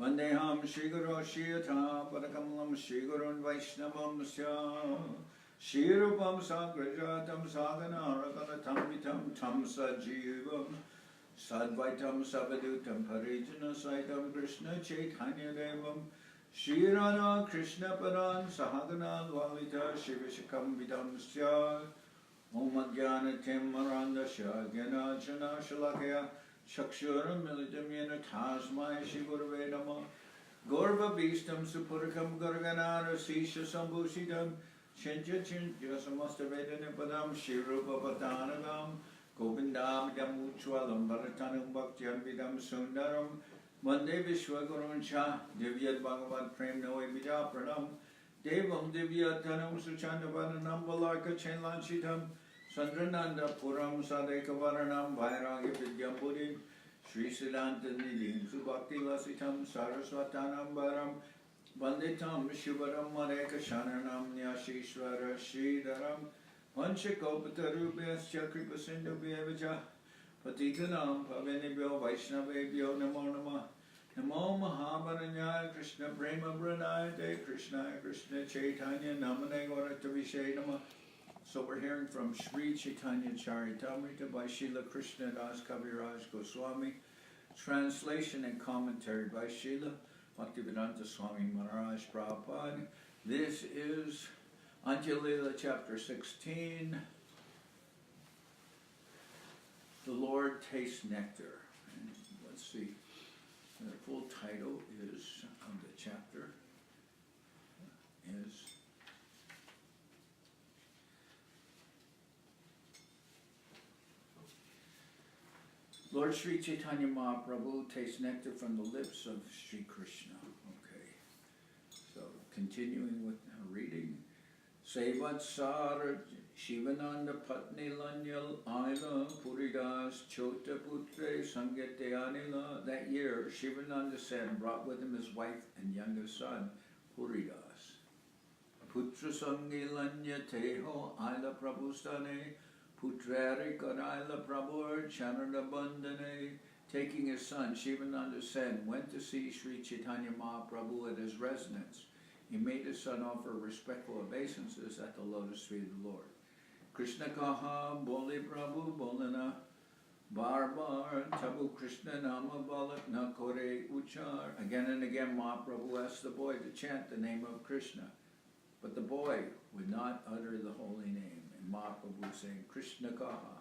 Vandeham Shri Guru Shiyata Padakamalam Shri Gurun Vaishnavam Sya Shri Rupam Sagrajatam Sagana Rakanatam Vitam Tam Sajivam Sadvaitam Sabadutam Parijana Saitam Krishna Chaitanya Devam Shri Radha Krishna Padan Sahagana Lalita Shivishakam Vidam Sya Om Adhyana Tim Maranda Shya Gyana Jana Shalakya Shakshuram Militam Yena Tasmai Shigurve Nama Gorva Bistam Supurikam Gurganara Sisha Sambhushidam Chinja Chinja Samastavedana Padam Shirupa Patanagam Govindam Yamuchwalam Bharatanam Bhaktyam Vidam Sundaram Vande Vishwaguruncha Divyat Bhagavad Prem Noe Vidya Pranam Devam Divyatanam Suchandavanam Valaka Chenlanchitam Sandrananda Puram Sadekavaranam Vairagya Vidyampurim Sri Siddhanta Nidhim Subhakti Lasitam Saraswatanam Varam Vanditam Shivaram Mareka Shananam Nyashishvara Sridharam Vanchakopatarubhyascha Kripasindubhyevacha Patitanam Pavanibhyo Vaishnavebhyo Namo Namah Namo Mahavaranyaya Krishna Prema Pranayate Krishna Krishna Chaitanya Namane Gauratavishe Namah. So we're hearing from Sri Chaitanya Charitamrita by Srila Krishna Das Kaviraj Goswami, translation and commentary by Srila Bhaktivedanta Swami Maharaj Prabhupada. This is Antya-lila chapter 16, The Lord Tastes Nectar. And let's see, the full title is of the chapter is Lord Sri Chaitanya Mahaprabhu tastes nectar from the lips of Sri Krishna. Okay, so continuing with reading. Seva Sara Shivananda Patni Lanyal Aila Puridas Chota Putre Sangete Anila. That year, Shivananda said and brought with him his wife and youngest son, Puridas. Putra Sangi Lanya Teho Aila Prabhustane. Putrari Karaila Prabhu Janardan. Taking his son, Shivananda said, went to see Sri Chaitanya Mahaprabhu at his residence. He made his son offer respectful obeisances at the lotus feet of the Lord. Krishna Kaha Boli Prabhu Bolana Bar Tabu Krishna Nama Balak Na Kore Uchar. Again and again Mahaprabhu asked the boy to chant the name of Krishna. But the boy would not utter the holy name. And Mahaprabhu was saying, Krishna Kaha.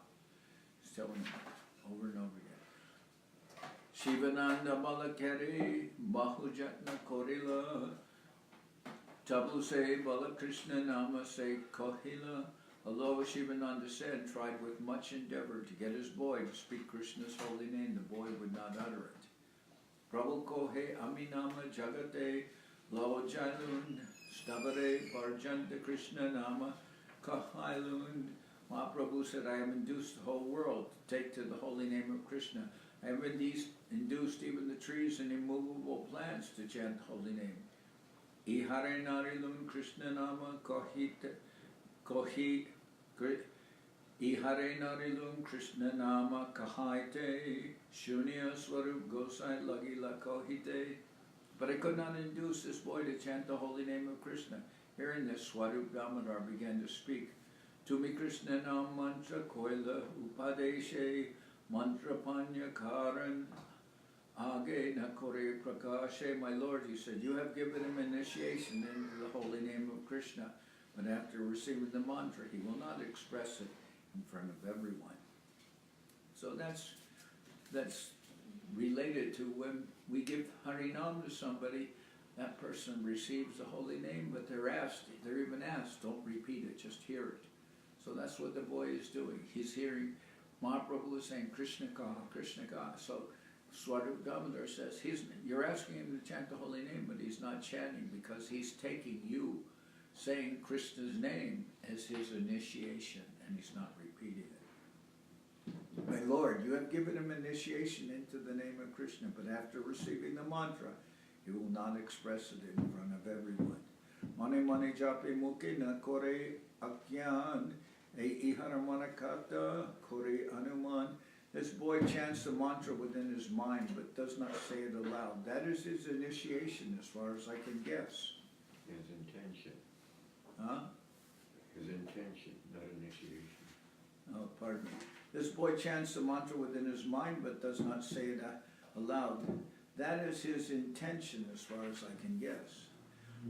He's telling him over and over again. Shivananda Balakari Bahujatna Korila Tabu se Bala Krishna Nama se Kohila. Although Shivananda said, tried with much endeavor to get his boy to speak Krishna's holy name, the boy would not utter it. Prabhu Kohe Aminama Jagate Lo Jalund Stabare Varjanta Krishna Nama Kahailund. Mahaprabhu said, I have induced the whole world to take to the holy name of Krishna. I have induced even the trees and immovable plants to chant the holy name. Ihare Narilum Krishna Nama Ihare Narilum Krishna Nama Kahaite Shunya Swarup Gosai Lagila Kohite. But I could not induce this boy to chant the holy name of Krishna. Hearing this, Swarup Damodar began to speak. Tumi Krishna Nam Mantra Koila Upadeshe Mantra Panya Karan Age Nakore Prakashe. My Lord, he said, you have given him initiation into the holy name of Krishna. But after receiving the mantra, he will not express it in front of everyone. So that's related to when we give Harinam to somebody, that person receives the holy name, but they're even asked, don't repeat it, just hear it. So that's what the boy is doing. He's hearing Mahaprabhu is saying Krishna Kaha, Krishna Kaha. So Swarup Damodar says, you're asking him to chant the holy name, but he's not chanting because he's taking you saying Krishna's name as his initiation, and he's not repeating it. My Lord, you have given him initiation into the name of Krishna, but after receiving the mantra, he will not express it in front of everyone. Mane mane jape muke na kore akyan e ihara manakata kore anuman This boy chants the mantra within his mind, but does not say it aloud. That is his initiation, as far as I can guess. His intention. Huh? His intention, not initiation. Oh, pardon me. This boy chants the mantra within his mind, but does not say it aloud. That is his intention, as far as I can guess.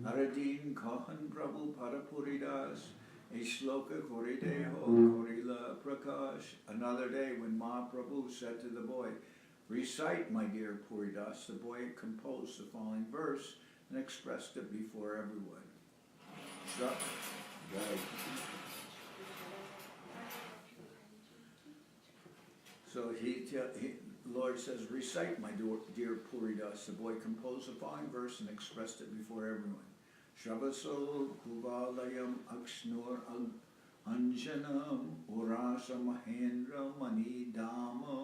Aradin Kahan Prabhu Parapuridas, Shloka Korideho Korila Prakash. Another day when Mahaprabhu said to the boy, recite, my dear Puridas, the boy composed the following verse and expressed it before everyone. So Lord says, recite, my dear Puridas. The boy composed the following verse and expressed it before everyone. Shavaso Kuvalayam Akshnur Anjanam Urasa Mahendra Mani Dama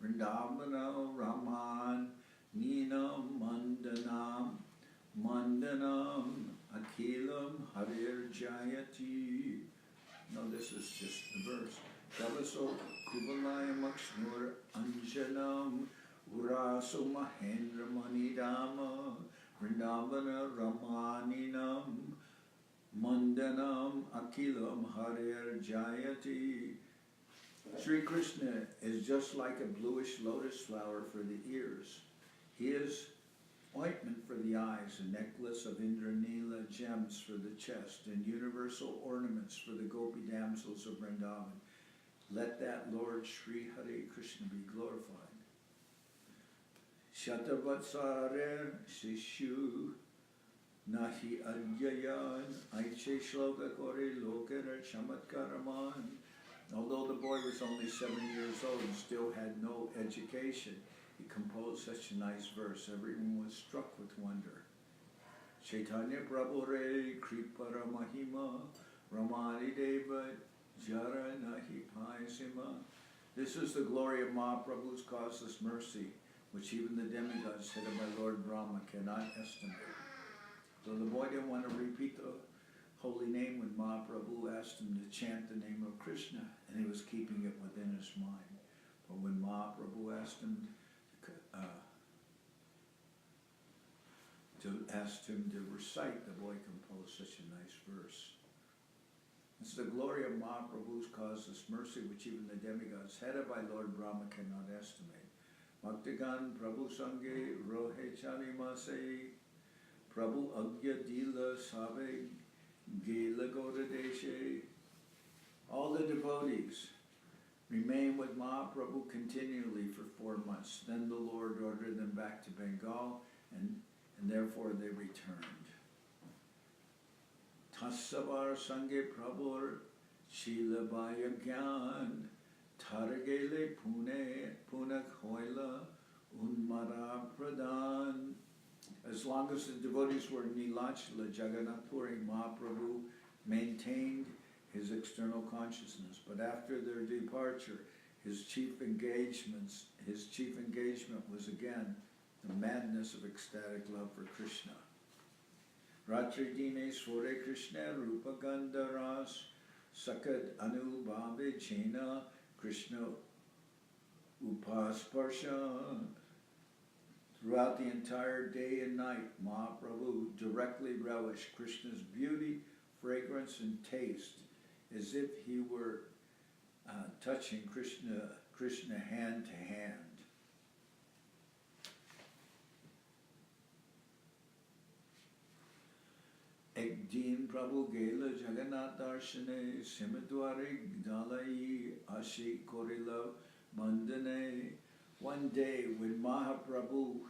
Vrindavana Raman Ninam Mandanam Akilam Harir Jayati. No, this is just the verse. Shavaso Kuvalayam Akshnur Anjanam Uraso Mahendra Mani Dama Vrindavana Ramaninam Mandanam Akilam Harir Jayati. Sri Krishna is just like a bluish lotus flower for the ears. He is ointment for the eyes, a necklace of Antya-lila gems for the chest, and universal ornaments for the gopi damsels of Vrindavan. Let that Lord Sri Hare Krishna be glorified. Shatavatsare Shishu Nahi Adyayan Aiche Shloka Kore Lokara Chamatkaraman. Although the boy was only 7 years old and still had no education, he composed such a nice verse. Everyone was struck with wonder. Chaitanya Prabhu Re Kripara Mahima Ramani Deva Jara Nahi Paisima. This is the glory of Mahaprabhu's causeless mercy, which even the demigods headed by Lord Brahma cannot estimate. So the boy didn't want to repeat the holy name when Mahaprabhu asked him to chant the name of Krishna, and he was keeping it within his mind. But when Mahaprabhu asked him to recite, the boy composed such a nice verse. It's the glory of Mahaprabhu's causeless mercy, which even the demigods headed by Lord Brahma cannot estimate. Bhaktigan Prabhu Sange Rohe Chani Mase Prabhu Antya-lila Sabe Gela Godadeshe. All the devotees remained with Mahaprabhu continually for 4 months. Then the Lord ordered them back to Bengal, and therefore they returned. Tassavar Sange Prabhur Shilabaya Gyan Taragele Punak Hoila Unmara Pradhan. As long as the devotees were in Nilachila, Jagannath Puri, Mahaprabhu maintained his external consciousness. But after their departure, his chief engagement was again the madness of ecstatic love for Krishna. Ratri Dine Sware Krishna Rupa Gandharas Sakad Anu Bhabe Chena Krishna Upasparsha. Throughout the entire day and night, Mahaprabhu directly relished Krishna's beauty, fragrance, and taste, as if he were touching Krishna hand to hand. Ek din Prabhu Gela Jagannath Darshane Simadware Dalai Ashi Korila Mandane. One day when Mahaprabhu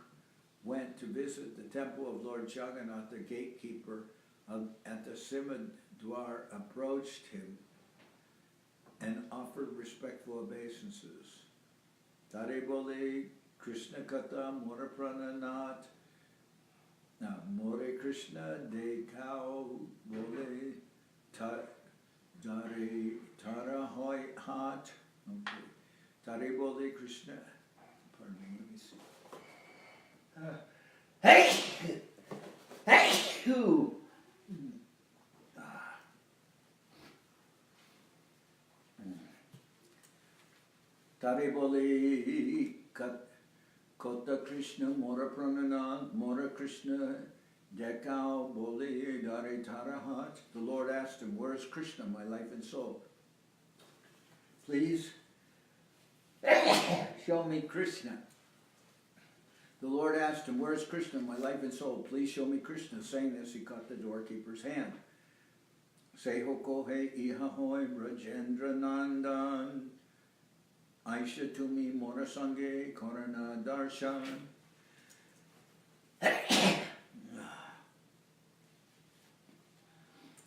went to visit the temple of Lord Jagannath, the gatekeeper at the Simadwar approached him and offered respectful obeisances. Tare bole Krishna Kata Mora Prananat. Now, More Krishna Dekao Bole Tara Hoy Hat. Okay. Tare bole Krishna. Pardon me, let me see. Hey! Who? Tare bole Kota Krishna Mora Prananand Mora Krishna Dekao bole Dare Tarahat. The Lord asked him, where is Krishna, my life and soul? Please show me Krishna. The Lord asked him, where is Krishna, my life and soul? Please show me Krishna. Saying this, he caught the doorkeeper's hand. Seho kohe iha hoy Brajendra Nandan Aisha tumi mora sange korana darshan.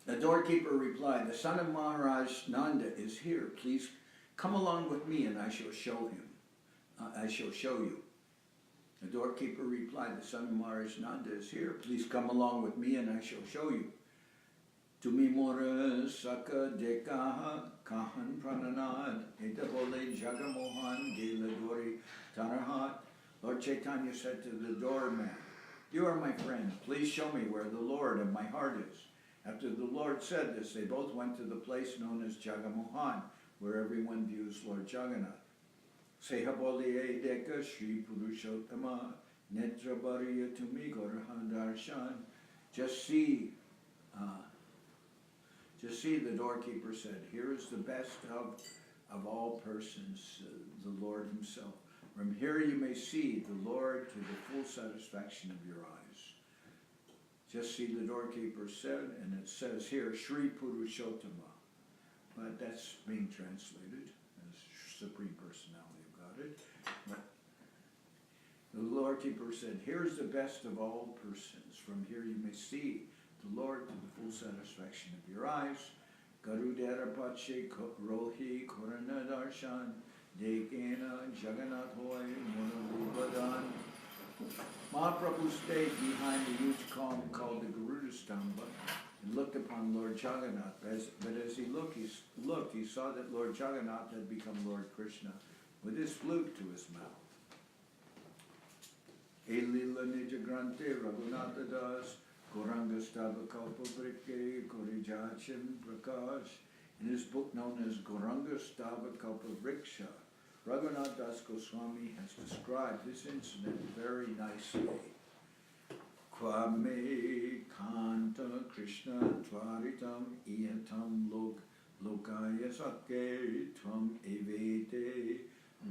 The doorkeeper replied, the son of Maharaj Nanda is here. Please come along with me and I shall show him. I shall show you. The doorkeeper replied, the son of Maharaj Nanda is here. Please come along with me and I shall show you. Tumi mora saka dekaha kahan prananad etavole jagamohan geladori tarahat. Lord Chaitanya said to the doorman, you are my friend. Please show me where the Lord of my heart is. After the Lord said this, they both went to the place known as Jagamohan, where everyone views Lord Jagannath. Sehabole deka Sri Purushottama netra bariya tumi gorhan darshan. Just see, the doorkeeper said, here is the best of all persons, the Lord himself. From here you may see the Lord to the full satisfaction of your eyes. Just see, the doorkeeper said, and it says here, Sri Purushottama. But that's being translated as Supreme Personality of Godhead. But the doorkeeper said, here's the best of all persons. From here you may see the Lord to the full satisfaction of your eyes. Garudera Pache Rohi Korana Darshan Dekena Jagannath Hoy Monalubadan. Mahaprabhu stayed behind a huge column called the Garuda Stamba and looked upon Lord Jagannath. But as he looked, he saw that Lord Jagannath had become Lord Krishna with his flute to his mouth. Elila Nijagrante Raghunatha Das Goranga Stavakalpa Vrikke Korijachin Prakash. In his book known as Goranga Stavakalpa Vriksha, Raghunath Das Goswami has described this incident very nicely. Kwame Kanta Krishna Tvaritam Iatam Lokaya Sake Tvam Evete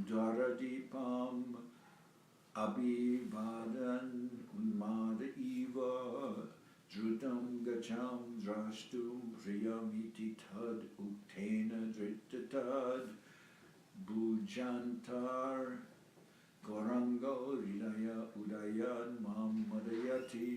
Dwaradipam Abhivadan Unmada Eva Drutam Gacham Drashtu Priyamiti Tad Uktena Drittatad Bujantar Gorango Ridaya Udayan Mamadayati.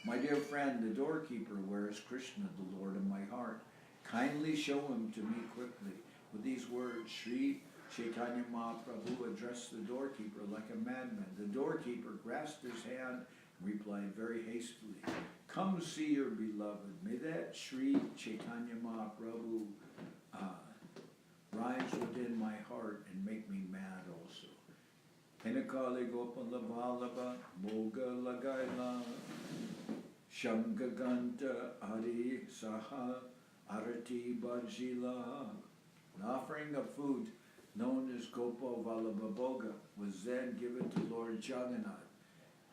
My dear friend, the doorkeeper, where is Krishna, the Lord of my heart? Kindly show him to me quickly. With these words, Sri Chaitanya Mahaprabhu addressed the doorkeeper like a madman. The doorkeeper grasped his hand and replied very hastily, come see your beloved. May that Sri Chaitanya Mahaprabhu rise within my heart and make me mad also. Pinakali Gopala Balaba Moga Lagaila Shangaganta Adi Saha Arati Bajila. An offering of food known as Gopal Vallabha Bhoga was then given to Lord Jagannath,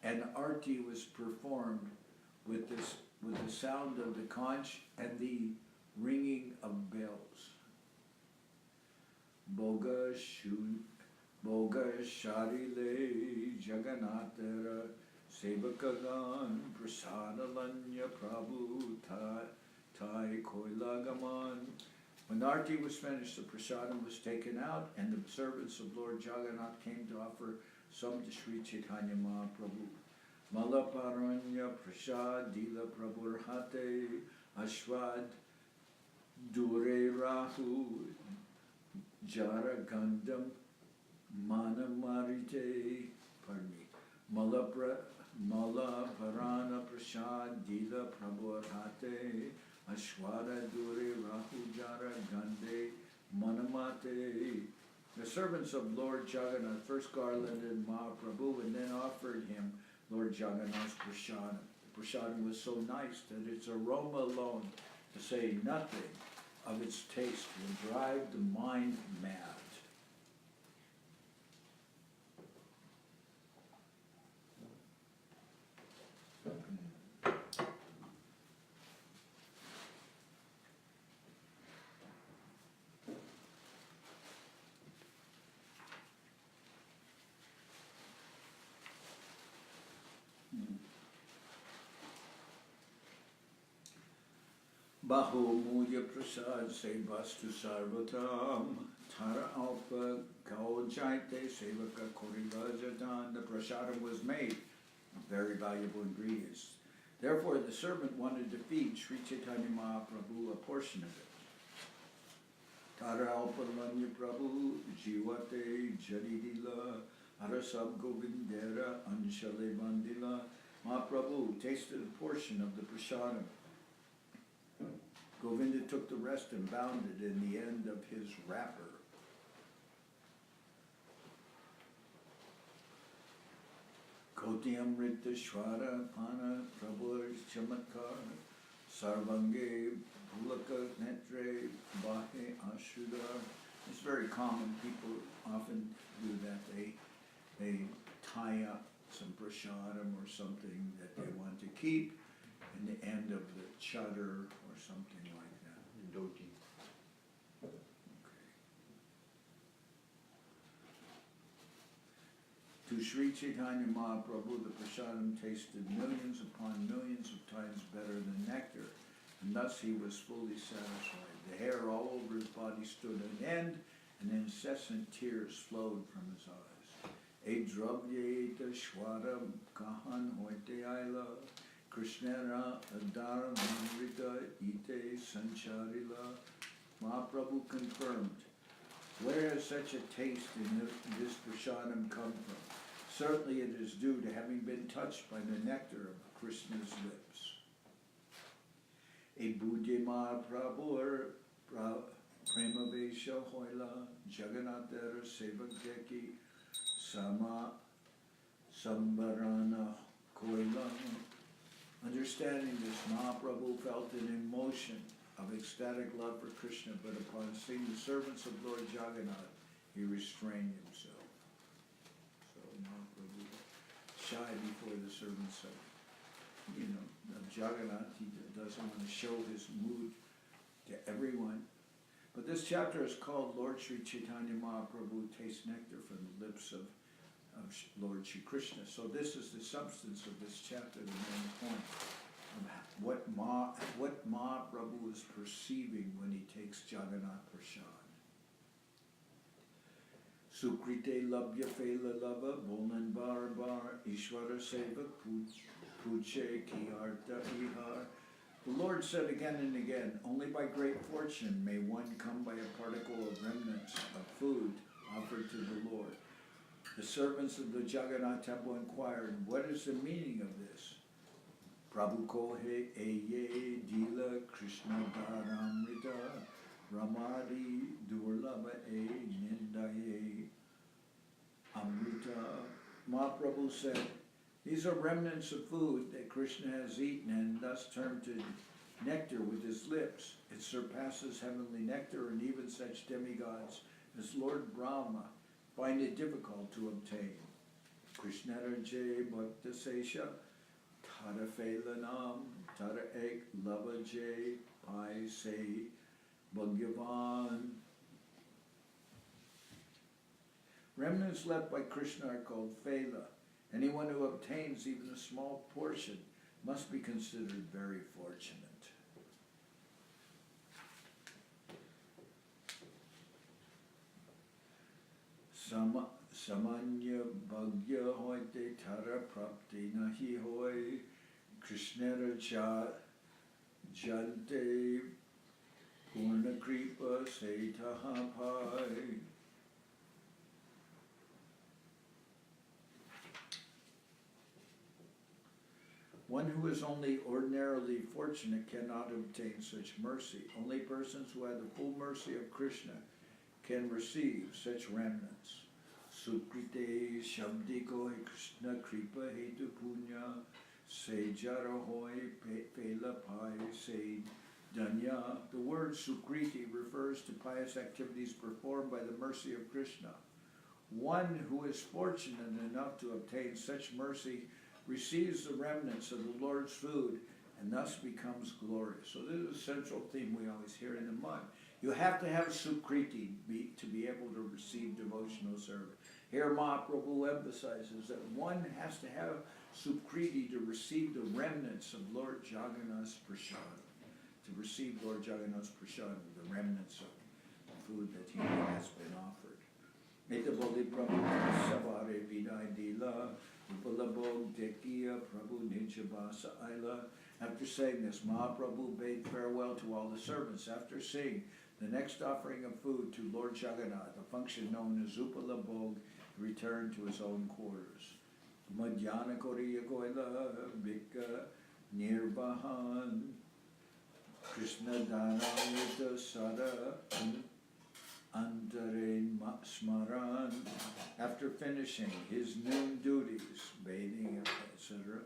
and arti was performed with the sound of the conch and the ringing of bells. Bhoga Sharile Jagannatara Sevakagan Prasadalanya Prabhu Tai Koilagaman. When the arti was finished, the prasadam was taken out, and the servants of Lord Jagannath came to offer some to Sri Chaitanya Mahaprabhu. Malaparanya Prasad Dila Prabhurhate Ashwad Dure Rahu Jara Gandam Manamarite, pardon me, Malaparana Prasad Dila Prabhurhate Ashwara Dure Rahu Jara Gande Manamate. The servants of Lord Jagannath first garlanded Mahaprabhu and then offered him Lord Jagannath's prasadam. The prasadam was so nice that its aroma alone, to say nothing of its taste, will drive the mind mad. Bahu Muya Prasad Sevastu Sarvatam Tara Alpa Kao Jaite Sevaka Korila Jadan. The prasadam was made of very valuable ingredients. Therefore, the servant wanted to feed Sri Chaitanya Mahaprabhu a portion of it. Tara Alpa Lanya Prabhu Jiwate Janardan Arasab Govindera Anshale Bandila. Mahaprabhu tasted a portion of the prasadam. Govinda took the rest and bound it in the end of his wrapper. Koti Amrita Shwara Pana Prabhu Chamatkar Sarvange Bulaka Netre Bahe Ashudar. It's very common. People often do that. They tie up some prasadam or something that they want to keep in the end of the chadar or something like that. Dhoti. Okay. To Sri Chaitanya Mahaprabhu, the prasadam tasted millions upon millions of times better than nectar, and thus he was fully satisfied. The hair all over his body stood on end, and incessant tears flowed from his eyes. E dravyeta shwaram kahan hoite aila, Krishnara adara manrita ite sancharila. Mahaprabhu confirmed, where has such a taste in this prasadam come from? Certainly it is due to having been touched by the nectar of Krishna's lips. E budye Mahaprabhu premavesha hoila jagannatara sevakeki sama sambarana koila. Understanding this, Mahaprabhu felt an emotion of ecstatic love for Krishna, but upon seeing the servants of Lord Jagannath, he restrained himself. So Mahaprabhu shy before the servants of, of Jagannath. He doesn't want to show his mood to everyone. But this chapter is called Lord Sri Chaitanya Mahaprabhu Tastes Nectar from the Lips of Lord Sri Krishna. So this is the substance of this chapter, the main point of what Mahaprabhu is perceiving when he takes Jagannath Prasad. Sukrite labhya fela lava bolan bar bar Ishvara seva puche ki arta ihar. The Lord said again and again, only by great fortune may one come by a particle of remnants of food offered to the Lord. The servants of the Jagannath temple inquired, what is the meaning of this? Prabhu kohe eye dila Krishna Chaitanya Ramadi durlabha e nindaye amrita. Mahaprabhu said, these are remnants of food that Krishna has eaten and thus turned to nectar with his lips. It surpasses heavenly nectar, and even such demigods as Lord Brahma find it difficult to obtain. Krishnara Jay Bhakta Sesha Tara Felanam Tara Ek Lava Jay Pai Se Bhagavan. Remnants left by Krishna are called Fela. Anyone who obtains even a small portion must be considered very fortunate. Samanya bhagya hoite tara prapti nahi hoy Krishnara jante purna kripa setaha pai. One who is only ordinarily fortunate cannot obtain such mercy. Only persons who have the full mercy of Krishna can receive such remnants. Sukrite Shabdiko Krishna Kripa Hetu Punya Se Jarahoy Pela Pai Se Danya. The word Sukriti refers to pious activities performed by the mercy of Krishna. One who is fortunate enough to obtain such mercy receives the remnants of the Lord's food and thus becomes glorious. So this is a central theme we always hear in the month. You have to have Sukriti to be able to receive devotional service. Here Mahaprabhu emphasizes that one has to have Sukriti to receive the remnants of Lord Jagannath's prasad. to receive Lord Jagannath's prasadam, the remnants of food that he has been offered. Meta Boli Prabhu Savare Vidai Dila, Upalabog Dekiya Prabhu Nijabasa Aila. After saying this, Mahaprabhu bade farewell to all the servants. After seeing the next offering of food to Lord Jagannath, a function known as Upalabog, returned to his own quarters. Madhyana Koriya Goila Vika Nirbahan Krishna Dhanamrita Sada Antare Smaran. After finishing his noon duties, bathing, etc.,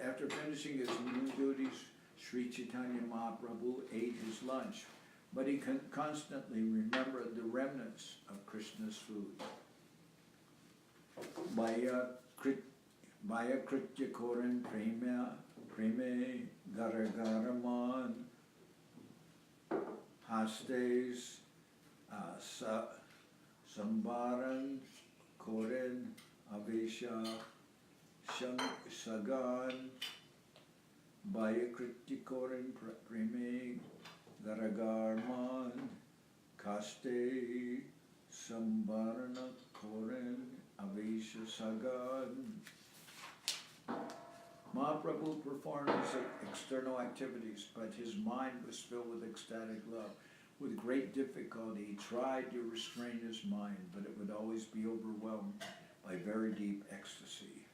after finishing his noon duties, Sri Chaitanya Mahaprabhu ate his lunch, but he constantly remembered the remnants of Krishna's food. Baya Kritya Koran Preme Garagaraman Hastes Sambaran Koren Avesha Sagan Bhayakritya Koren Preme Garagarman Kaste Sambarana Koren Avesha Sagan. Mahaprabhu performed his external activities, but his mind was filled with ecstatic love. With great difficulty, he tried to restrain his mind, but it would always be overwhelmed by very deep ecstasy.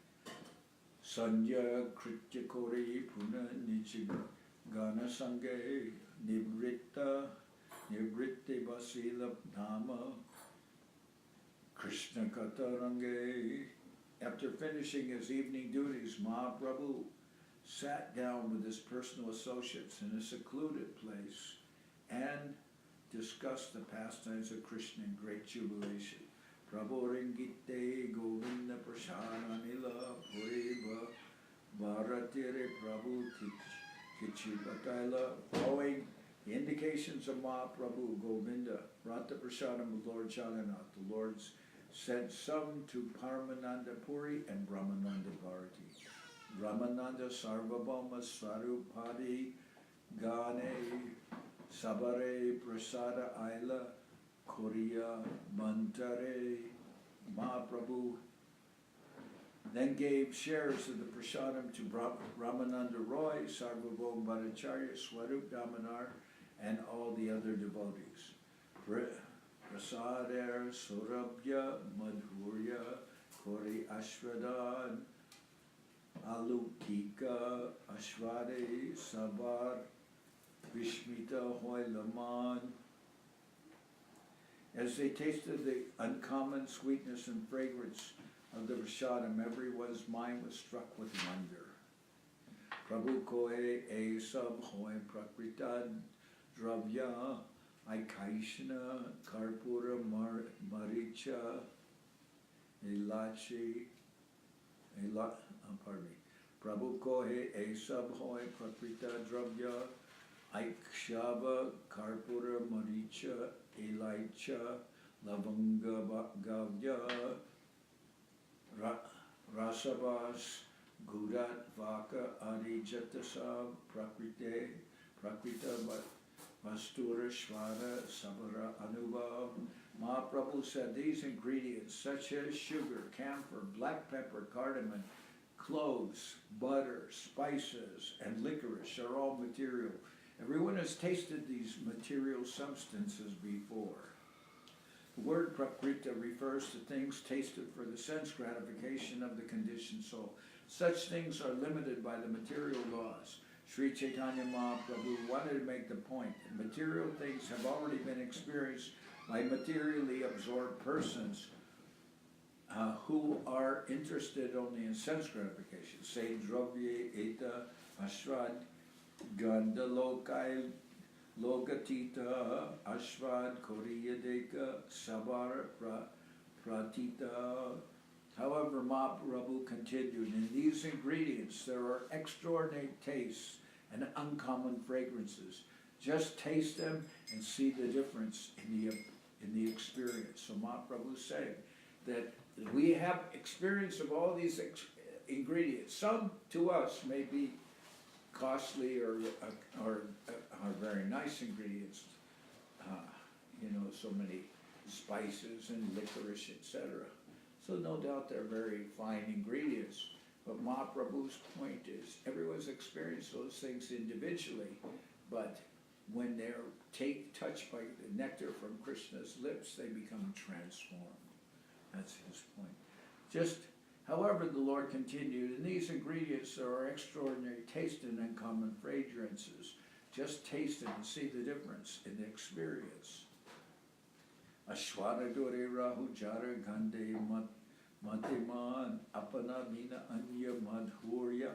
Sandhya Kritya Kori Puna Nichigana Sange Nibritte Basila Dhamma Krishna Katarange. After finishing his evening duties, Mahaprabhu sat down with his personal associates in a secluded place and discussed the pastimes of Krishna in great jubilation. Prabhu Ringite Govinda Prasananila Puriva Bharatire Prabhu Kichipataila. Following the indications of Mahaprabhu, Govinda brought the prasadam of Lord Jagannath. The Lords sent some to Paramananda Puri and Brahmananda Bharati. Brahmananda Sarvabhauma Swarupadi Gane Sabare Prasada Aila Korea Mantare. Mahaprabhu then gave shares of the prasadam to Ramananda Roy, Sarvabhauma Bhattacharya, Swarup Damanar, and all the other devotees. Prasader Surabhya Madhurya Kori Ashradan Alutika Ashwade Sabar Vishmita Hoylaman. As they tasted the uncommon sweetness and fragrance of the prasadam, everyone's mind was struck with wonder. Prabhu koe e sab hoy prakritan dravya Aikaishna Karpura Maricha Ilachi Prabhu kohe e sab hoy prakrita dravya Aikshava Karpura Maricha Ilaicha Lavanga Gavya Rasavas Gudat Vaka Adi Jatasab Prakrita Vastura Shvara Sabara Anubhav. Mahaprabhu said these ingredients such as sugar, camphor, black pepper, cardamom, cloves, butter, spices, and licorice are all material. Everyone has tasted these material substances before. The word prakrita refers to things tasted for the sense gratification of the conditioned soul. Such things are limited by the material laws. Sri Chaitanya Mahaprabhu wanted to make the point that material things have already been experienced by materially absorbed persons who are interested only in sense gratification. Say dravya eta ashrad gandalokai logatita ashvad koriyadeka sabar pratita. However, Mahaprabhu continued, in these ingredients there are extraordinary tastes and uncommon fragrances. Just taste them and see the difference in the experience. So Mahaprabhu said that we have experience of all these ingredients. Some to us may be costly or very nice ingredients. So many spices and licorice, etc. So no doubt they're very fine ingredients. But Mahaprabhu's point is, everyone's experienced those things individually, but when they're touched by the nectar from Krishna's lips, they become transformed. That's his point. However, the Lord continued, and these ingredients are extraordinary taste and uncommon fragrances. Just taste them and see the difference in the experience. Ashwara dore rahu jara gande matiman apana mina anya madhurya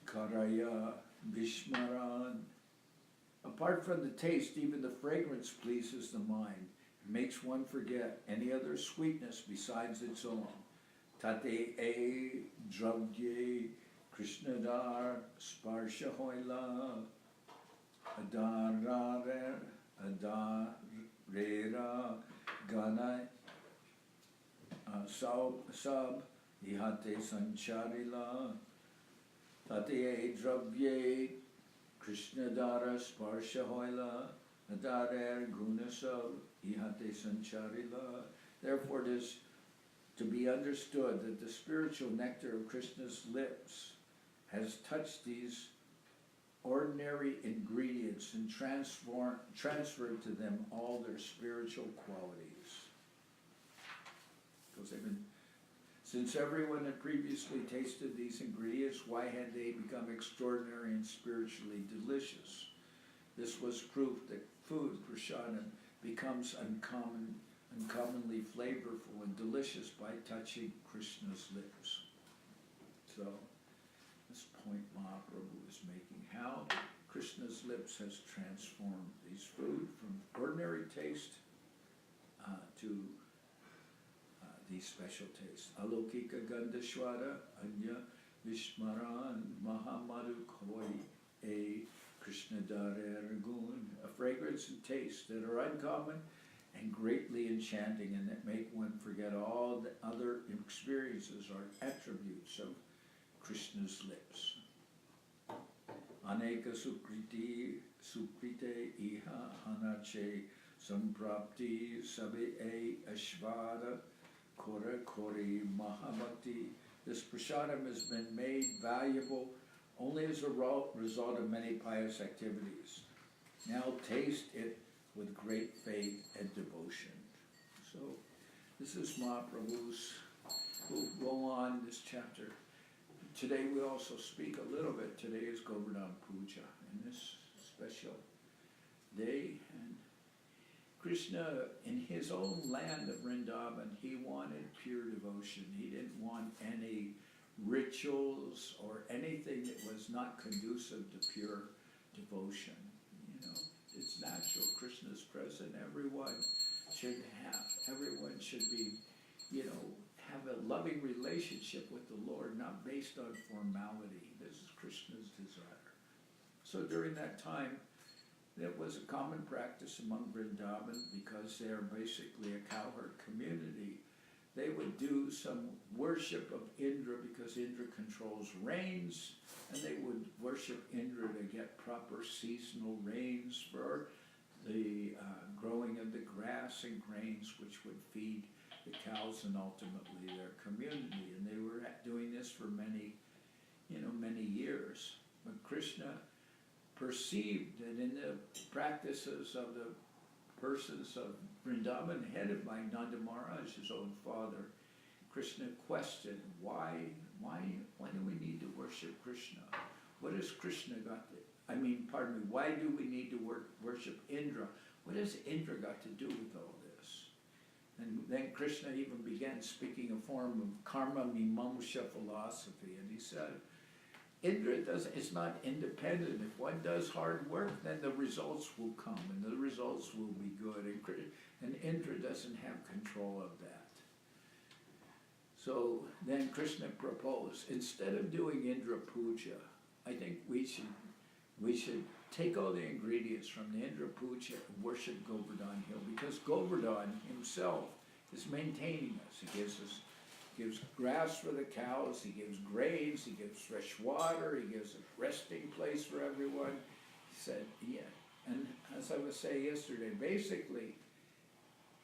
karaya vishmaran. Apart from the taste, even the fragrance pleases the mind. It makes one forget any other sweetness besides its own. Tate e dravye krishnadar sparsha hoila adarare adarera gana sab ihate sancharila tate e dravye krishnadara sparsha hoila adarer gunasab ihate sancharila. Therefore it is to be understood that the spiritual nectar of Krishna's lips has touched these ordinary ingredients and transferred to them all their spiritual qualities. Because since everyone had previously tasted these ingredients, why had they become extraordinary and spiritually delicious? This was proof that food, prasadam, becomes uncommonly flavorful and delicious by touching Krishna's lips. So, this point Mahaprabhu is making, how Krishna's lips has transformed these food from ordinary taste to these special tastes. Alokika Gandhashwara Anya Vishmaran Mahamadu Koi E Krishna Darer Gun, a fragrance and taste that are uncommon and greatly enchanting, and that make one forget all the other experiences or attributes of Krishna's lips. Aneka sukrite iha hanache samprapti sabe e ashvara kora kori mahabhakti. This prasadam has been made valuable only as a result of many pious activities. Now taste it with great faith and devotion. So, this is Mahaprabhu's, we'll go on this chapter. Today we also speak a little bit, today is Govardhan Puja, in this special day. And Krishna, in his own land of Vrindavan, he wanted pure devotion. He didn't want any rituals or anything that was not conducive to pure devotion. It's natural. Krishna's present. Everyone should be, have a loving relationship with the Lord, not based on formality. This is Krishna's desire. So during that time, it was a common practice among Vrindavan, because they are basically a cowherd community. They would do some worship of Indra, because Indra controls rains, and they would worship Indra to get proper seasonal rains for the growing of the grass and grains, which would feed the cows and ultimately their community. And they were doing this for many years. But Krishna perceived that in the practices of the persons of Vrindavan, headed by Nanda Maharaj, his own father, Krishna questioned, why do we need to worship Krishna? What has Krishna got to, why do we need to worship Indra? What has Indra got to do with all this? And then Krishna even began speaking a form of karma mimamsha philosophy, and he said, Indra is not independent. If one does hard work, then the results will come, and the results will be good. And Indra doesn't have control of that. So then Krishna proposed, instead of doing Indra Puja, I think we should take all the ingredients from the Indra Puja and worship Govardhan Hill, because Govardhan himself is maintaining us. He gives us gives grass for the cows, he gives grains, he gives fresh water, he gives a resting place for everyone. He said, yeah. And as I was saying yesterday, basically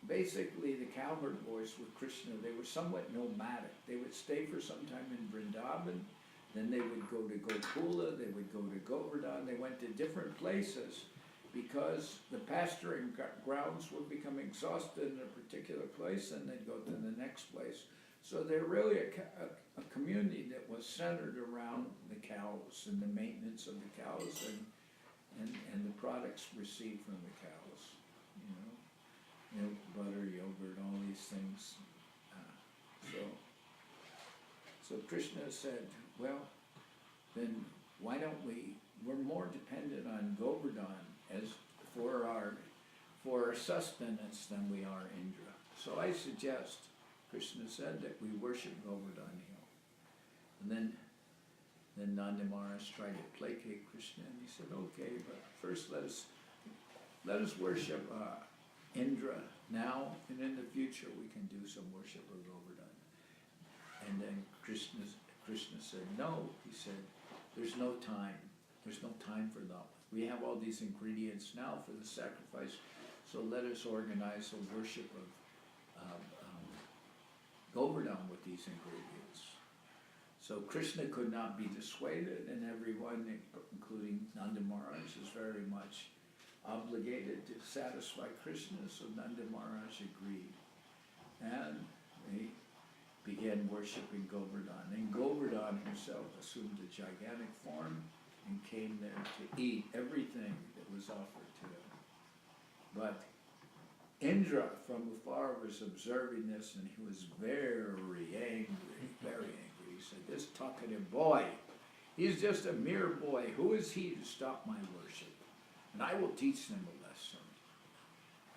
the cowherd boys with Krishna, they were somewhat nomadic. They would stay for some time in Vrindavan, then they would go to Gokula, they would go to Govardhan, they went to different places because the pasturing grounds would become exhausted in a particular place and they'd go to the next place. So they're really a community that was centered around the cows and the maintenance of the cows and the products received from the cows, you know, milk, butter, yogurt, all these things. So Krishna said, well, then why don't we're more dependent on Govardhan as for our sustenance than we are Indra. So I suggest, Krishna said, that we worship Govardhan Hill. And then Nanda Maharaj tried to placate Krishna, and he said, okay, but first let us worship Indra now, and in the future we can do some worship of Govardhan. And then Krishna said, no, he said, there's no time for that. We have all these ingredients now for the sacrifice, so let us organize a worship of Govardhan with these ingredients. So Krishna could not be dissuaded, and everyone, including Nanda Maharaj, is very much obligated to satisfy Krishna, so Nanda Maharaj agreed. And they began worshipping Govardhan. And Govardhan himself assumed a gigantic form and came there to eat everything that was offered to him. But Indra from afar was observing this, and he was very angry, very angry. He said, this talkative boy, he's just a mere boy. Who is he to stop my worship? And I will teach them a lesson.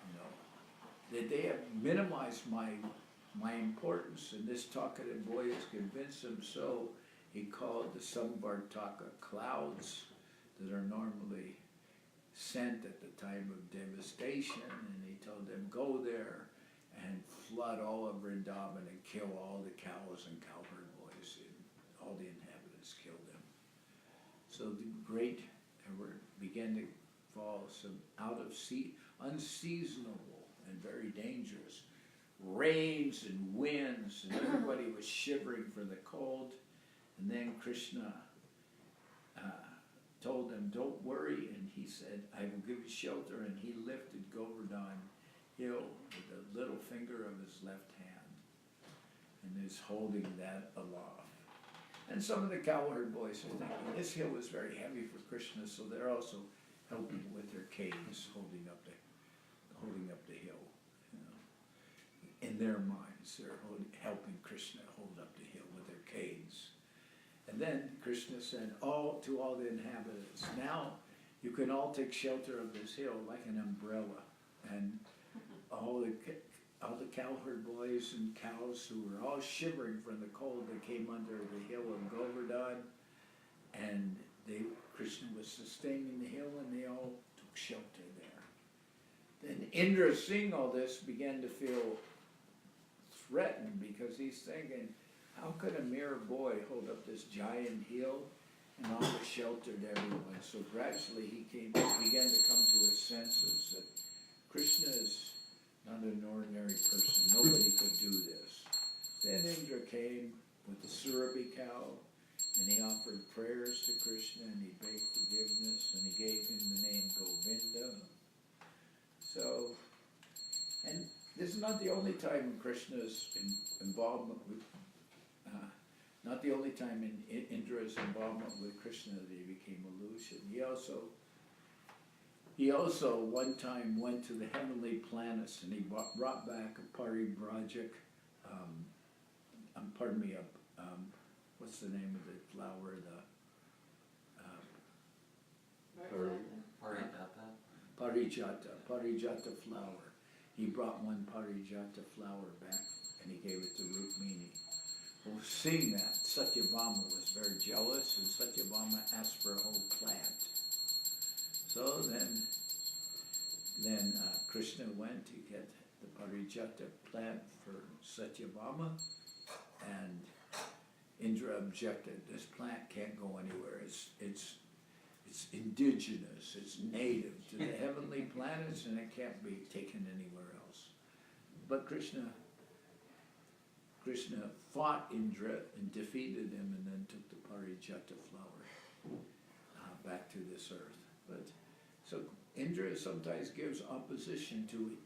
You know, that they have minimized my importance, and this talkative boy has convinced him so. He called the Samvartaka clouds that are normally sent at the time of devastation, and he told them, go there and flood all of Vrindavan and kill all the cows and cowherd boys, and all the inhabitants, kill them. So the great began to fall some unseasonable and very dangerous rains and winds, and everybody was shivering for the cold. And then Krishna told them, don't worry, and he said, I will give you shelter, and he lifted Govardhan Hill with the little finger of his left hand, and is holding that aloft. And some of the cowherd boys are thinking, this hill is very heavy for Krishna, so they're also helping with their canes, holding up the hill. You know. In their minds, they're helping Krishna hold up the hill with their canes. And then Krishna said, to all the inhabitants, now you can all take shelter of this hill like an umbrella. And all the cowherd boys and cows who were all shivering from the cold, they came under the hill of Govardhan, and Krishna was sustaining the hill, and they all took shelter there. Then Indra, seeing all this, began to feel threatened, because he's thinking, how could a mere boy hold up this giant hill and offer shelter to everyone? So gradually he began to come to his senses that Krishna is not an ordinary person. Nobody could do this. Then Indra came with the Surabhi cow, and he offered prayers to Krishna, and he begged forgiveness, and he gave him the name Govinda. So, and this is not the only time Krishna's involvement with not the only time in Indra's involvement with Krishna that he became illusion. He also one time went to the heavenly planets, and he brought back a paribrajak, what's the name of the flower? Parijata flower. He brought one parijata flower back, and he gave it to Rukmini. Well, seeing that, Satyabhama was very jealous, and Satyabhama asked for a whole plant. So then Krishna went to get the Parijata plant for Satyabhama, And Indra objected, this plant can't go anywhere, it's indigenous, it's native to the heavenly planets, and it can't be taken anywhere else. But Krishna fought Indra and defeated him, and then took the Parijata flower back to this earth. But so Indra sometimes gives opposition to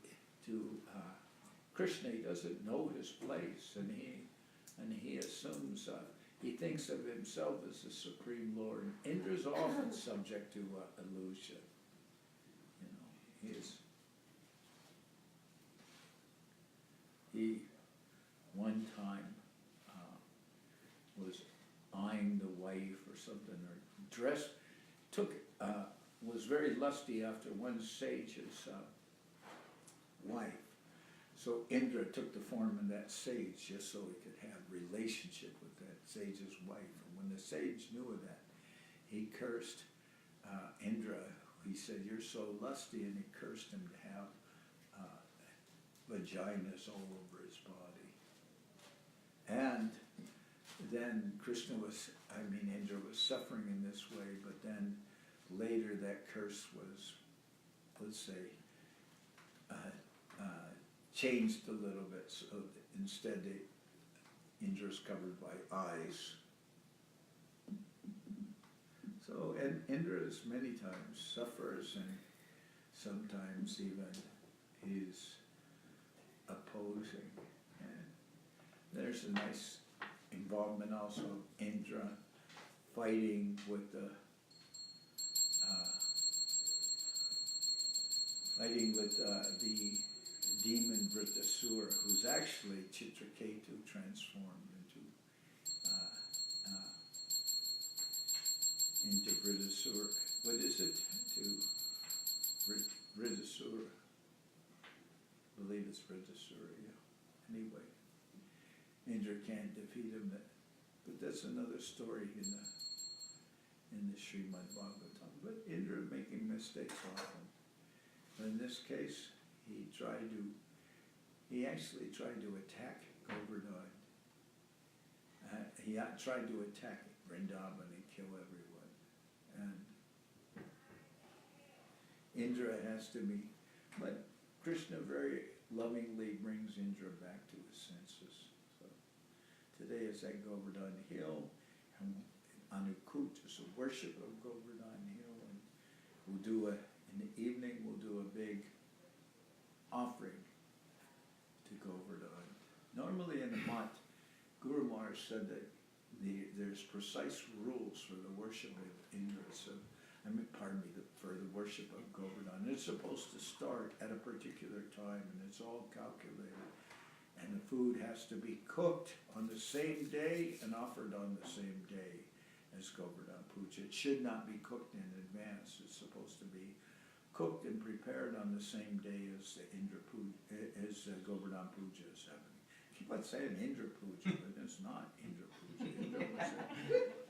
Krishna. He doesn't know his place, and he assumes he thinks of himself as the supreme Lord. Indra's often subject to illusion. You know, he one time was eyeing the wife or something, or was very lusty after one sage's wife. So Indra took the form of that sage just so he could have relationship with that sage's wife. And when the sage knew of that, he cursed Indra. He said, "You're so lusty," and he cursed him to have vaginas all over his body. And then Indra was suffering in this way, but then later that curse was, let's say, changed a little bit. So instead, Indra's covered by eyes. So, and Indra many times suffers, and sometimes even he's opposing. And there's a nice involvement also of Indra fighting with the demon Vritasura, who's actually Chitraketu transformed into Vritasura. What is it? To Vritasura. I believe it's Vritasura, yeah. Anyway, Indra can't defeat him, but that's another story in the Srimad Bhagavatam. But Indra making mistakes often. But in this case, he actually tried to attack Govardhan. He tried to attack Vrindavan and kill everyone. And Indra has to be, but Krishna very lovingly brings Indra back to his senses. So today is at Govardhan Hill, and Anukut is a worship of Govardhan Hill, and in the evening we'll do a big offering to Govardhan. Normally in the Mat, Guru Maharaj said that there's precise rules for the worship of Indra. So, for the worship of Govardhan. It's supposed to start at a particular time, and it's all calculated. And the food has to be cooked on the same day and offered on the same day as Govardhan Puja. It should not be cooked in advance. It's supposed to be cooked and prepared on the same day as Govardhan Puja is happening. I keep on saying Indra Puja, but it's not Indra Puja.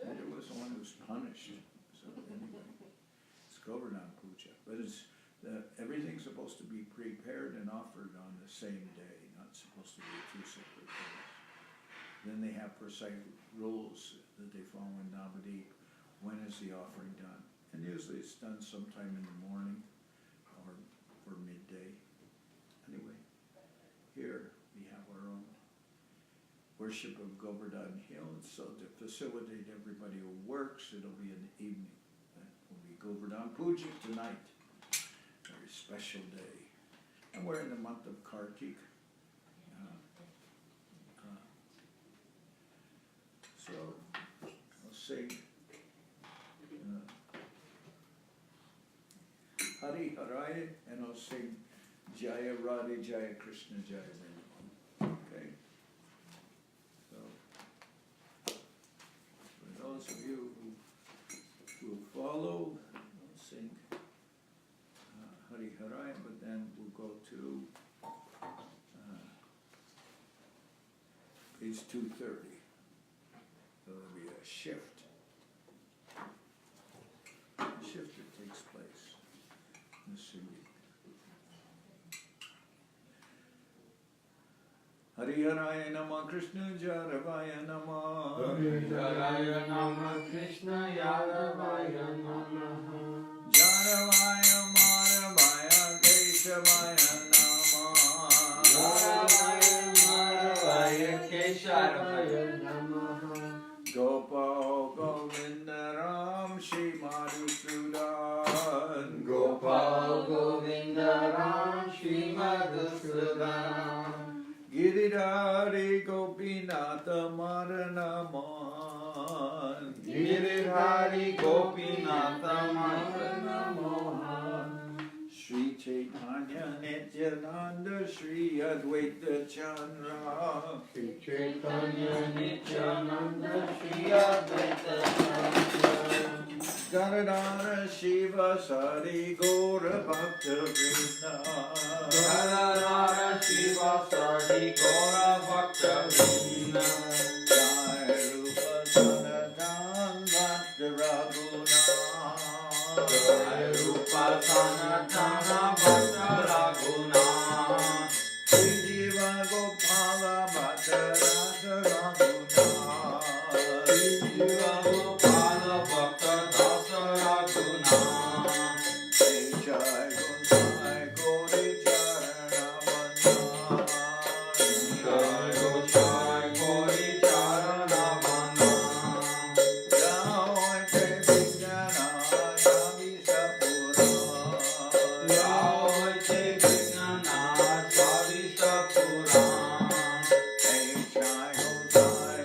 Indra was the one who was punished. So anyway, it's Govardhan Puja. But everything's supposed to be prepared and offered on the same day, not supposed to be two separate days. Then they have precise rules that they follow in Navadip. When is the offering done? And usually it's done sometime in the morning or for midday. Anyway, here we have our own worship of Govardhan Hill. And so to facilitate everybody who works, it'll be in the evening. That will be Govardhan Puja tonight. Very special day. And we're in the month of Kartik. So I'll sing Hari Harai, and I'll sing Jaya Radhe, Jaya Krishna, Jaya Vrindavan. Okay? So, for those of you who follow, I'll sing Hari Harai, but then we'll go to page 230. So there'll be a shift. A shift that takes place in the singing. Hariharaya Nama Krishna Jaravaya Nama Hariharaya Nama Krishna Yadavaya Namaha Jaravaya Maravaya Keshavaya Nama Jaravaya Maravaya Keshavaya Namaha Gopal Govinda Ram Shri Madhusudan Gopal Govinda Ram Shri Madhusudan Giridhari Gopinatha Maranamohan Giridhari Gopinatha Maranamohan Sri Chaitanya Nityananda Sri Advaita Chandra Sri Chaitanya Nityananda Sri Advaita Chandra Janardan Shiva Sari Gaura Bhakta Vrinda Janardan Shiva Sari Gaura Bhakta Vrinda Jai Rupa Sanatan Bhakta Raghuna Jai Rupa Sanatana Bhakta Raghuna Sri Jiva Gopala Bhakta Rasa Raghuna Sri Jiva Gopala Bhakta Dasa Raghuna Jai Jai Gosai Gauri Charana Bandhan Jai Gosai Gauri Charana Bandhan Jai Jai Vijnana Shami Sapura Jai Jai Vijnana Savista Puran Jai Jai Gosai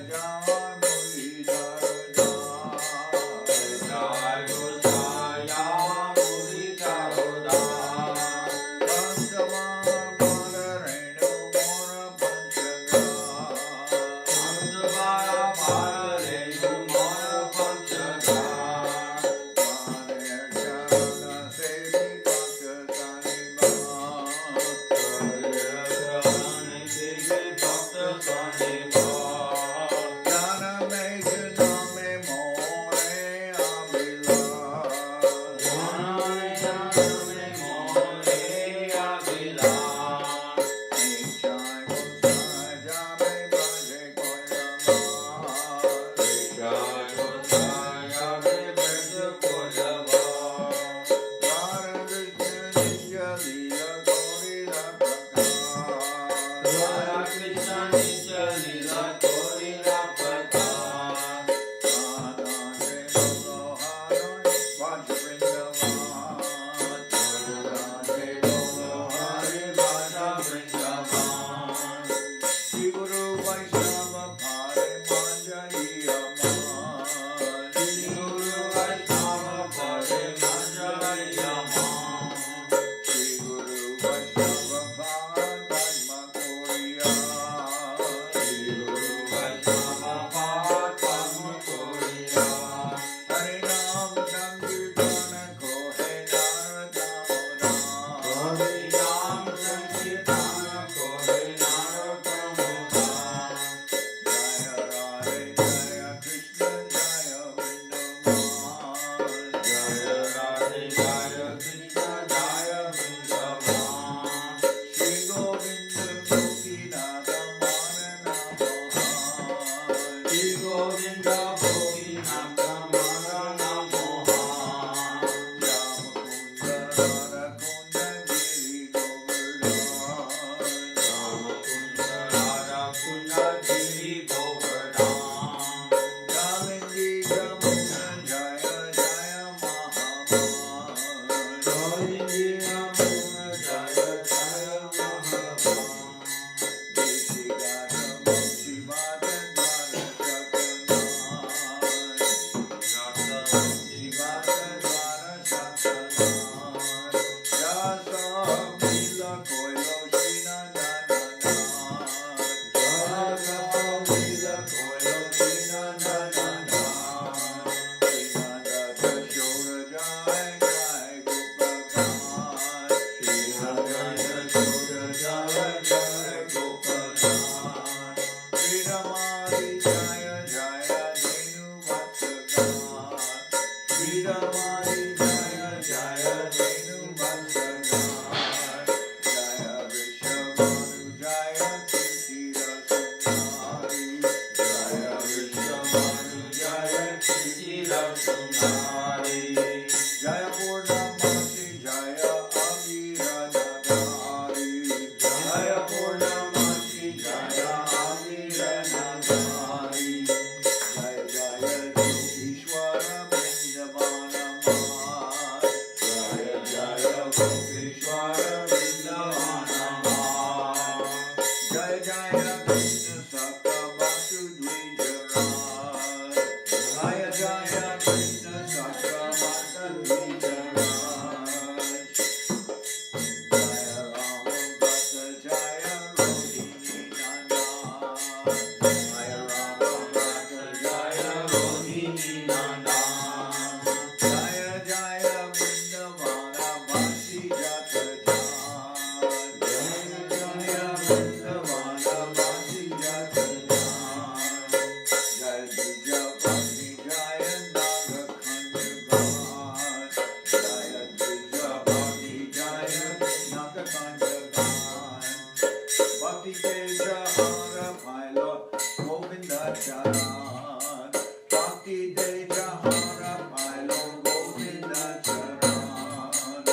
charan. Bhakti de jahara pailo govinda charan.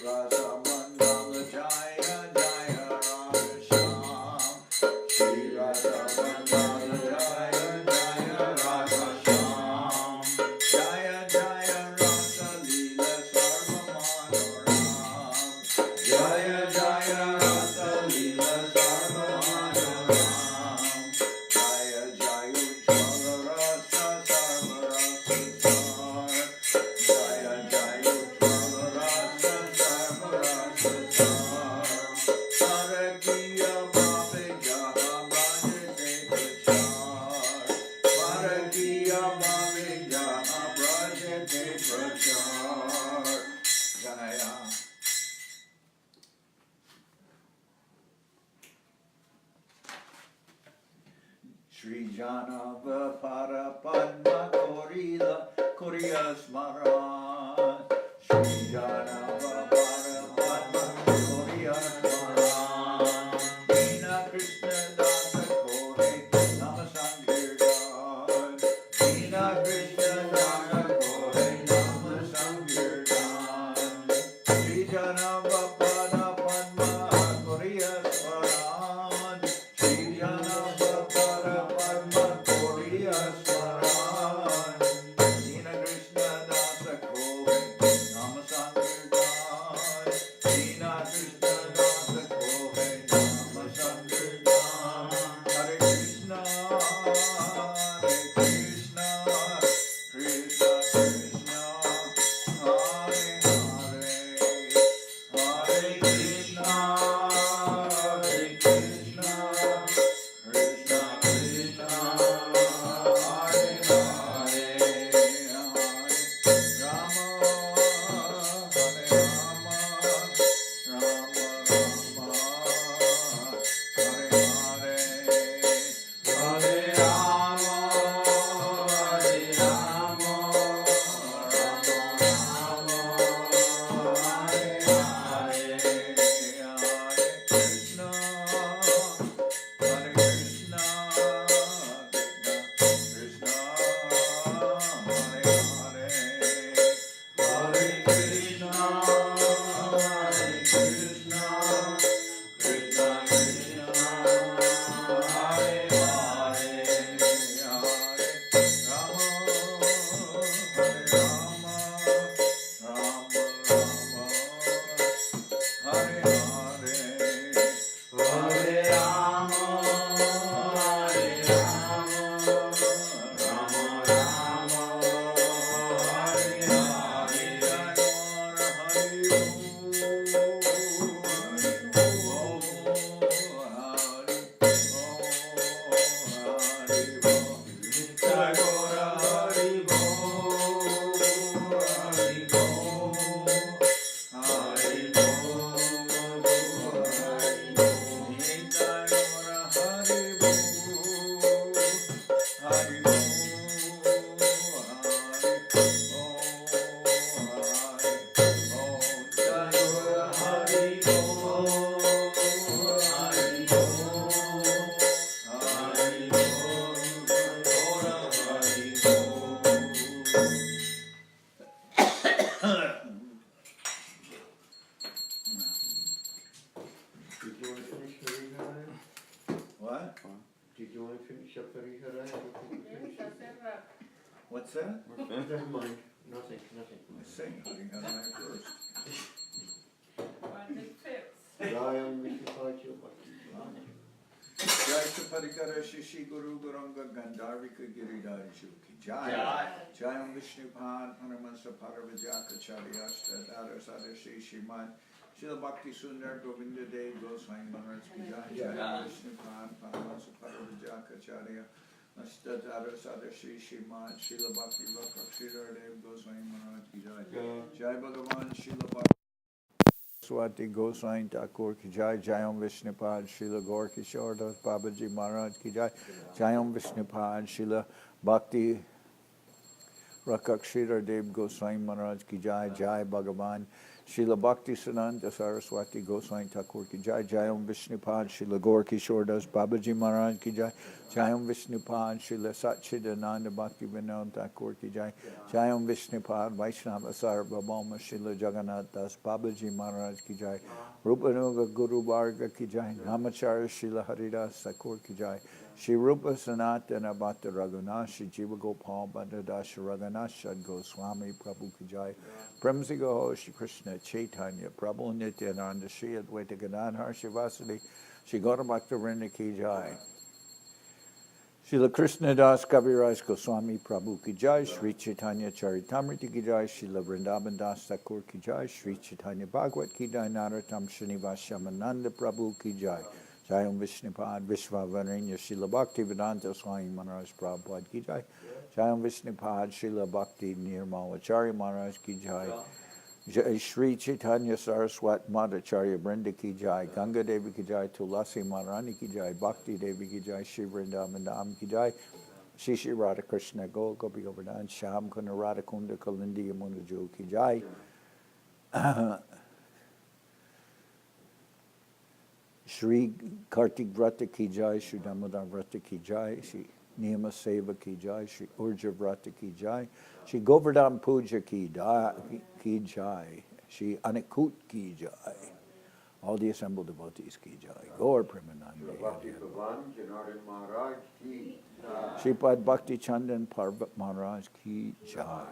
Rasa mandala jaya jaya radha shyam. Shri Rasa mandala jaya jaya radha shyam. Jaya jaya rasa lila sarva manoram. Jaya jaya rasa lila sarva manoram. Jaya jaya ujjvala rasa sarva rasa sar. Jaya jaya ujjvala rasa sarva rasa sar. Hare kiya bhave jaha bhajate prachar. Hare kiya bhave jaha bhajate prachar. Jaya. Sri Janava Para Padma Korila Koriya Smaran. Sri Janava Para Padma Koriya Smaran. Dina Krishna Dasa Kore Nama Sankirtan. Dina Krishna Dasa Kore Nama Sankirtan. Sri Janava Para Padma Koriya Smaran. Sri Janava Para Padma Koriya Smaran. Dina Krishna Dasa Kore Nama Sankirtan. Dina Krishna Dasa Kore Nama Sankirtan. Hare Krishna, Krishna Krishna, Hare Hare, Hare Krishna, Krishna Krishna, Hare Hare, Hare Rama, Hare Rama, Rama Rama, Hare Hare, Hare Rama, Hare Rama, Rama Rama, Hare Hare, Hare Krishna, Hare Krishna, Krishna Hare Hare, Hare Krishna, Hare Krishna, Krishna Krishna, Hare Hare, Hare Rama, Hare Rama, Rama Rama, Hare Hare, Hare Rama, Hare Rama, Rama Rama, Hare Hare, Did you want to finish Harihara? What? Did you want to finish up Harihara? What's that? Never mind. Nothing. I sing Hare first. Jayam Vishnupadya Bhakti. Jai Saparikara Shishi Guru Guranga Gandharvika Giridhari Shuki Jai Jayam Vishnupad Hanamansa Paravajaka Chariyashta Dara Sada Shri Shriman Srila Bhakti Sundar Govinda Dev Goswami Maharaj Ki Jai Jayam Vishnupad Hanamansa Paravajaka Charya Ashta Dara Sada Shri Shriman Srila Bhakti Vakshidhar Dev Goswami Maharaj Ki Jai Jai Bhagavan Srila Bhakti Saraswati Goswami Thakur Ki Jai Jayam Vishnupad Srila Gaur Kishore Das Babaji Maharaj Ki Jai Jayam Vishnupad Srila Bhakti Rakshidhar Dev Goswami Maharaj Ki Jai Jai Bhagavan Srila Bhakti Siddhanta Saraswati Goswami Thakur ki jai. Jayam Vishnupad Srila Gaur Kishore Das Babaji Maharaj ki jai. Jayam Vishnupad Srila Satchidananda Bhakti Vinod Thakur ki jai. Jayam Vishnupad Vaishnava Sarvabhauma Srila Jagannath Das Babaji Maharaj ki jai. Rupanuga Guru Varga ki jai. Namacharya Srila Haridas Thakur ki jai. Shri Rupa Sanatana Bhatta Raghunath Shri Jiva Gopal Bhatta Dasha Raghunath Shad Goswami Prabhu ki jai. Premsi Gaho Shri Krishna Chaitanya Prabhu Nityananda Shri Advaita Gadadhar Shri Vasudeva Shri Gaura Bhakta Vrinda ki jai. Srila Krishna Das Kaviraj Goswami Prabhu ki jai. Sri Chaitanya Charitamrita ki jai. Srila Vrindavan Das Thakur ki jai. Sri Chaitanya Bhagavat ki jai. Narottam Srinivas Shamananda Prabhu ki jai. Jayam Vishnupad Vishwavaranya Srila Bhakti Vedanta Swami Maharaj Prabhupada ki jai. Jayam Vishnupad Srila Bhakti Nirmalacharya Maharaj ki jai. Jai Sri Chaitanya Saraswat Madhacharya Brinda ki jai. Ganga Devi ki jai. Tulasi Maharani ki jai. Bhakti Devi ki jai. Shri Vrindavan Dham ki jai. Shri Shri Radha Krishna Gol Gopi Govardhan Sham Kunda Radha Kunda Kalindi Yamuna Jo ki jai. Shri Kartik Vrata ki jai, Shri Damodar Vrata ki jai, Shri Niyama Seva ki jai, Shri Urja Vrata ki jai, Shri Govardhan Puja ki jai, Shri Anakut ki jai. All the assembled devotees ki jai. Gaur Premanandi. Bhakti Pavan, Janardan Maharaj ki jai. Sripad Bhakti Chandan Parvat Maharaj ki jai.